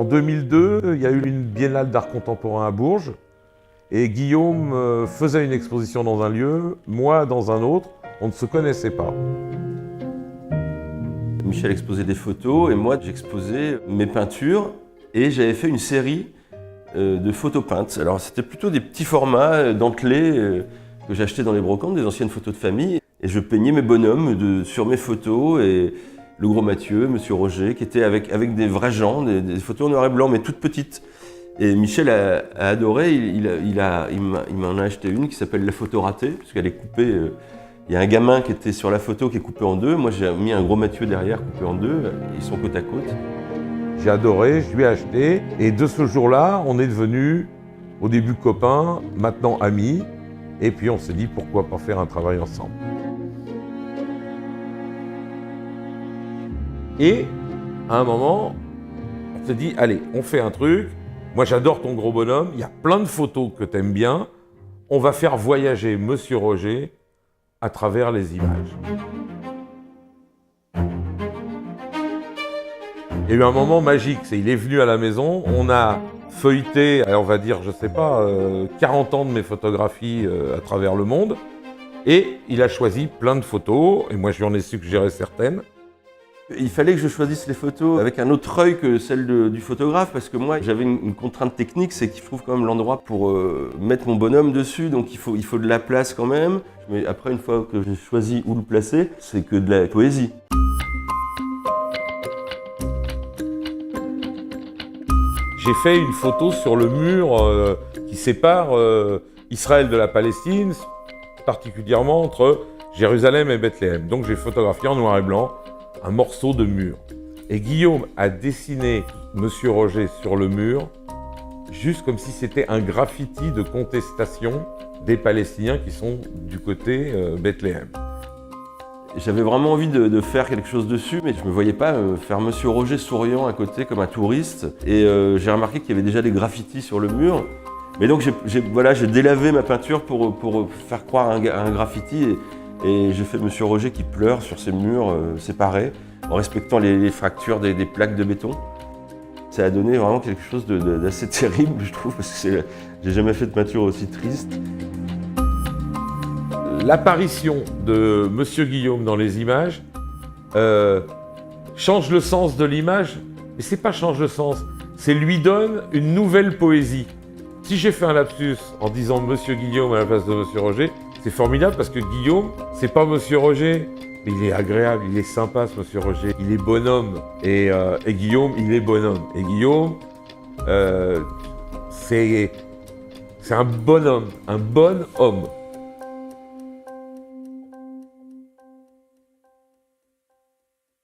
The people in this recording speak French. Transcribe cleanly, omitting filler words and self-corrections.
En 2002, il y a eu une biennale d'art contemporain à Bourges et Guillaume faisait une exposition dans un lieu, moi dans un autre, on ne se connaissait pas. Michel exposait des photos et moi j'exposais mes peintures et j'avais fait une série de photos peintes. Alors c'était plutôt des petits formats dentelés que j'achetais dans les brocantes, des anciennes photos de famille. Et je peignais mes bonhommes sur mes photos et le gros Mathieu, Monsieur Roger, qui étaient avec des vrais gens, des photos en noir et blanc mais toutes petites. Et Michel a adoré, il m'en a acheté une qui s'appelle La photo ratée, parce qu'elle est coupée. Il y a un gamin qui était sur la photo qui est coupé en deux, moi j'ai mis un gros Mathieu derrière coupé en deux, ils sont côte à côte. J'ai adoré, je lui ai acheté et de ce jour-là, on est devenus au début copains, maintenant amis, et puis on s'est dit pourquoi pas faire un travail ensemble. Et à un moment, on s'est dit allez, on fait un truc. Moi, j'adore ton gros bonhomme. Il y a plein de photos que tu aimes bien. On va faire voyager Monsieur Roger à travers les images. Il y a eu un moment magique. Il est venu à la maison. On a feuilleté, on va dire, je sais pas, 40 ans de mes photographies à travers le monde. Et il a choisi plein de photos. Et moi, je lui en ai suggéré certaines. Il fallait que je choisisse les photos avec un autre œil que celle du photographe parce que moi j'avais une contrainte technique, c'est qu'il faut quand même l'endroit pour mettre mon bonhomme dessus, donc il faut de la place quand même. Mais après, une fois que j'ai choisi où le placer, c'est que de la poésie. J'ai fait une photo sur le mur qui sépare Israël de la Palestine, particulièrement entre Jérusalem et Bethléem. Donc j'ai photographié en noir et blanc un morceau de mur. Et Guillaume a dessiné Monsieur Roger sur le mur, juste comme si c'était un graffiti de contestation des Palestiniens qui sont du côté Bethléem. J'avais vraiment envie de faire quelque chose dessus, mais je ne me voyais pas faire Monsieur Roger souriant à côté comme un touriste. Et j'ai remarqué qu'il y avait déjà des graffitis sur le mur. Mais donc j'ai délavé ma peinture pour faire croire à un graffiti. Et j'ai fait Monsieur Roger qui pleure sur ces murs séparés, en respectant les fractures des plaques de béton. Ça a donné vraiment quelque chose d'assez terrible, je trouve, parce que j'ai jamais fait de peinture aussi triste. L'apparition de Monsieur Guillaume dans les images change le sens de l'image, mais c'est pas change le sens, c'est lui donne une nouvelle poésie. Si j'ai fait un lapsus en disant Monsieur Guillaume à la place de Monsieur Roger, c'est formidable parce que Guillaume, c'est pas Monsieur Roger, mais il est agréable, il est sympa ce Monsieur Roger, il est bonhomme. Et Guillaume, il est bonhomme. Et Guillaume, c'est un bonhomme, un bon homme.